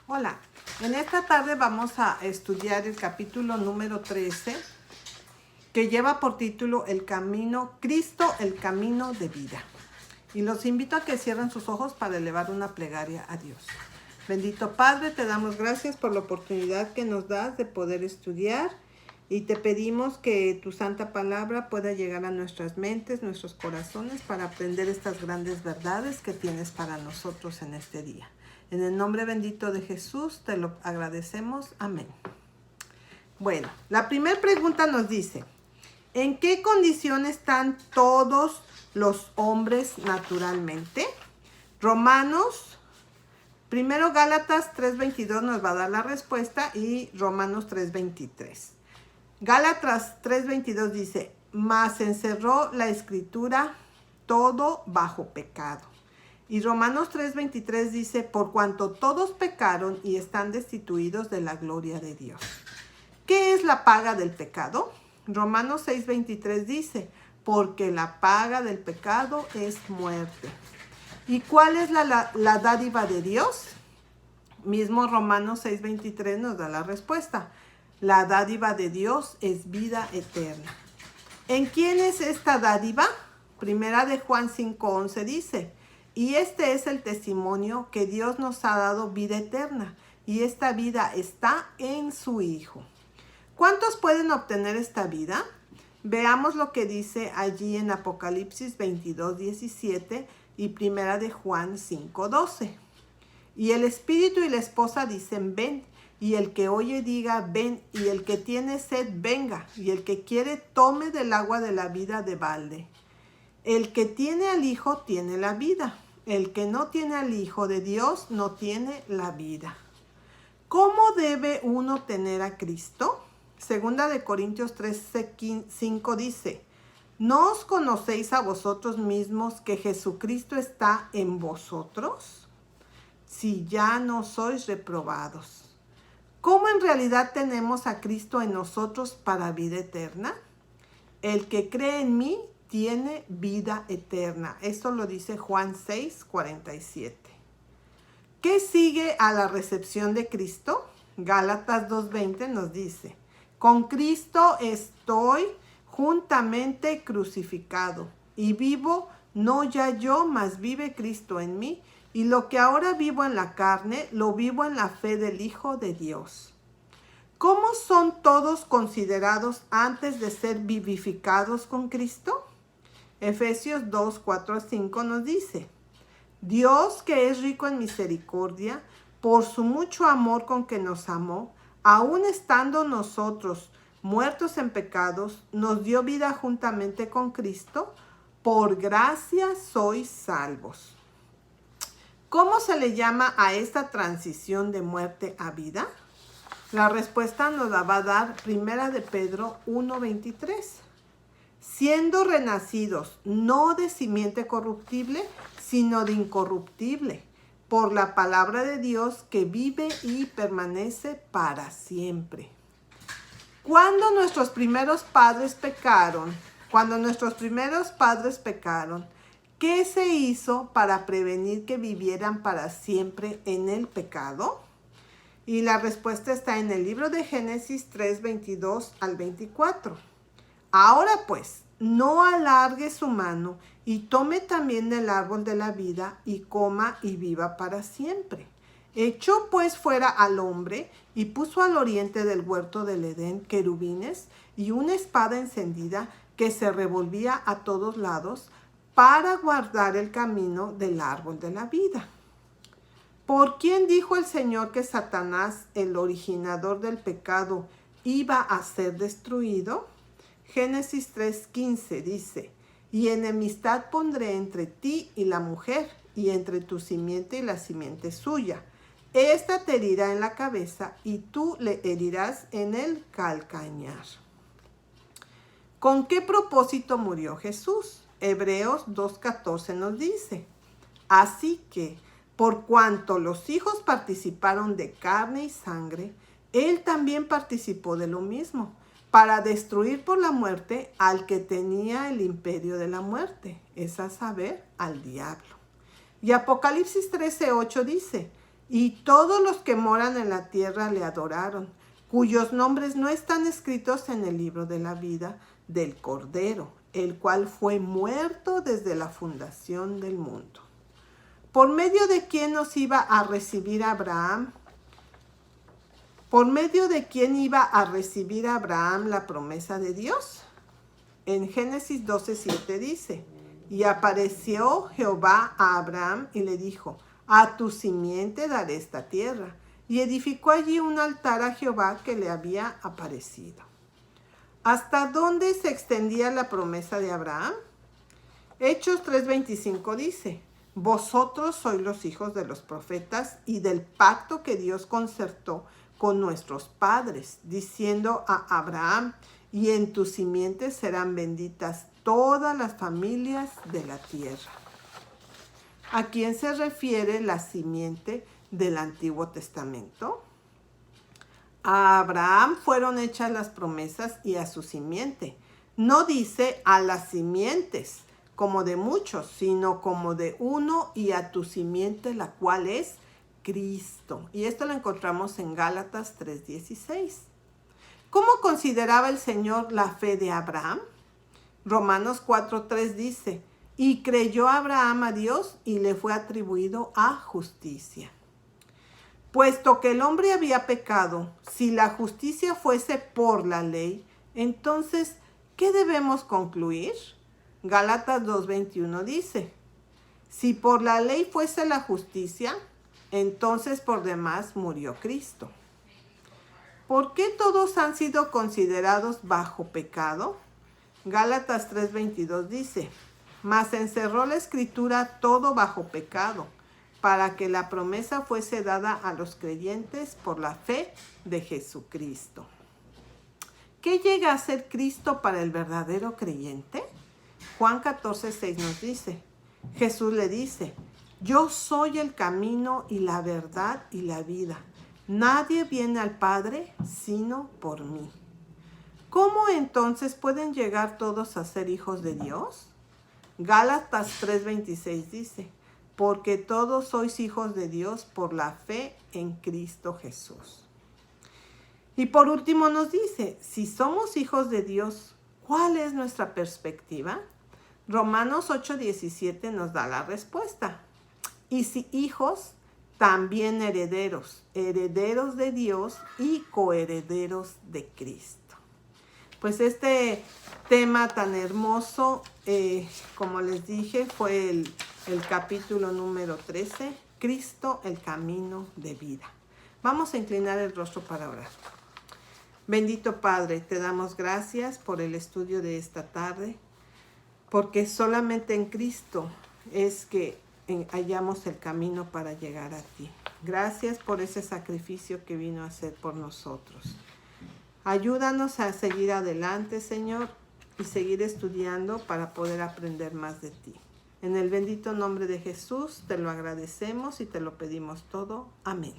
Hola, en esta tarde vamos a estudiar el capítulo número 13 que lleva por título El Camino, Cristo, el Camino de Vida. Y los invito a que cierren sus ojos para elevar una plegaria a Dios. Bendito Padre, te damos gracias por la oportunidad que nos das de poder estudiar y te pedimos que tu santa palabra pueda llegar a nuestras mentes, nuestros corazones para aprender estas grandes verdades que tienes para nosotros en este día. En el nombre bendito de Jesús te lo agradecemos. Amén. Bueno, la primera pregunta nos dice, ¿en qué condición están todos los hombres naturalmente? Primero Gálatas 3:22 nos va a dar la respuesta y Romanos 3:23. Gálatas 3:22 dice, mas encerró la escritura todo bajo pecado. Y Romanos 3:23 dice, por cuanto todos pecaron y están destituidos de la gloria de Dios. ¿Qué es la paga del pecado? Romanos 6:23 dice, porque la paga del pecado es muerte. ¿Y cuál es la dádiva de Dios? Mismo Romanos 6:23 nos da la respuesta. La dádiva de Dios es vida eterna. ¿En quién es esta dádiva? Primera de Juan 5:11 dice, y este es el testimonio que Dios nos ha dado vida eterna, y esta vida está en su Hijo. ¿Cuántos pueden obtener esta vida? Veamos lo que dice allí en Apocalipsis 22:17 y Primera de Juan 5:12. Y el Espíritu y la esposa dicen, ven, y el que oye diga, ven, y el que tiene sed, venga, y el que quiere, tome del agua de la vida de balde. El que tiene al Hijo tiene la vida. El que no tiene al Hijo de Dios no tiene la vida. ¿Cómo debe uno tener a Cristo? Segunda de Corintios 13:5 dice, ¿no os conocéis a vosotros mismos que Jesucristo está en vosotros? Si ya no sois reprobados. ¿Cómo en realidad tenemos a Cristo en nosotros para vida eterna? El que cree en mí tiene vida eterna. Esto lo dice Juan 6:47. ¿Qué sigue a la recepción de Cristo? Gálatas 2:20 nos dice, con Cristo estoy juntamente crucificado, y vivo no ya yo, mas vive Cristo en mí, y lo que ahora vivo en la carne, lo vivo en la fe del Hijo de Dios. ¿Cómo son todos considerados antes de ser vivificados con Cristo? Efesios 2:4-5 nos dice, Dios que es rico en misericordia, por su mucho amor con que nos amó, aun estando nosotros muertos en pecados, nos dio vida juntamente con Cristo, por gracia sois salvos. ¿Cómo se le llama a esta transición de muerte a vida? La respuesta nos la va a dar Primera de Pedro 1:23. Siendo renacidos, no de simiente corruptible, sino de incorruptible, por la palabra de Dios que vive y permanece para siempre. Cuando nuestros primeros padres pecaron, ¿qué se hizo para prevenir que vivieran para siempre en el pecado? Y la respuesta está en el libro de Génesis 3:22-24. Ahora pues, no alargue su mano y tome también del árbol de la vida y coma y viva para siempre. Echó pues fuera al hombre y puso al oriente del huerto del Edén querubines y una espada encendida que se revolvía a todos lados para guardar el camino del árbol de la vida. ¿Por quién dijo el Señor que Satanás, el originador del pecado, iba a ser destruido? Génesis 3:15 dice, y enemistad pondré entre ti y la mujer, y entre tu simiente y la simiente suya. Esta te herirá en la cabeza, y tú le herirás en el calcañar. ¿Con qué propósito murió Jesús? Hebreos 2:14 nos dice, así que, por cuanto los hijos participaron de carne y sangre, él también participó de lo mismo, para destruir por la muerte al que tenía el imperio de la muerte, es a saber, al diablo. Y Apocalipsis 13:8 dice, y todos los que moran en la tierra le adoraron, cuyos nombres no están escritos en el libro de la vida del Cordero, el cual fue muerto desde la fundación del mundo. ¿Por medio de quién nos iba a recibir Abraham? ¿Por medio de quién iba a recibir Abraham la promesa de Dios? En Génesis 12:7 dice, y apareció Jehová a Abraham y le dijo, a tu simiente daré esta tierra. Y edificó allí un altar a Jehová que le había aparecido. ¿Hasta dónde se extendía la promesa de Abraham? Hechos 3:25 dice, vosotros sois los hijos de los profetas y del pacto que Dios concertó con nuestros padres, diciendo a Abraham, y en tu simiente serán benditas todas las familias de la tierra. ¿A quién se refiere la simiente del Antiguo Testamento? A Abraham fueron hechas las promesas y a su simiente. No dice a las simientes, como de muchos, sino como de uno y a tu simiente, la cual es Cristo. Y esto lo encontramos en Gálatas 3:16. ¿Cómo consideraba el Señor la fe de Abraham? Romanos 4:3 dice, y creyó Abraham a Dios y le fue atribuido a justicia. Puesto que el hombre había pecado, si la justicia fuese por la ley, entonces, ¿qué debemos concluir? Gálatas 2:21 dice, si por la ley fuese la justicia, entonces por demás murió Cristo. ¿Por qué todos han sido considerados bajo pecado? Gálatas 3:22 dice, mas encerró la Escritura todo bajo pecado, para que la promesa fuese dada a los creyentes por la fe de Jesucristo. ¿Qué llega a ser Cristo para el verdadero creyente? Juan 14:6 nos dice, Jesús le dice, yo soy el camino y la verdad y la vida. Nadie viene al Padre sino por mí. ¿Cómo entonces pueden llegar todos a ser hijos de Dios? Gálatas 3:26 dice, porque todos sois hijos de Dios por la fe en Cristo Jesús. Y por último nos dice, si somos hijos de Dios, ¿cuál es nuestra perspectiva? Romanos 8:17 nos da la respuesta. Y si hijos, también herederos, herederos de Dios y coherederos de Cristo. Pues este tema tan hermoso, como les dije, fue el capítulo número 13, Cristo, el camino de vida. Vamos a inclinar el rostro para orar. Bendito Padre, te damos gracias por el estudio de esta tarde, porque solamente en Cristo es que hallamos el camino para llegar a ti. Gracias por ese sacrificio que vino a hacer por nosotros. Ayúdanos a seguir adelante, Señor, y seguir estudiando para poder aprender más de ti. En el bendito nombre de Jesús te lo agradecemos y te lo pedimos todo. Amén.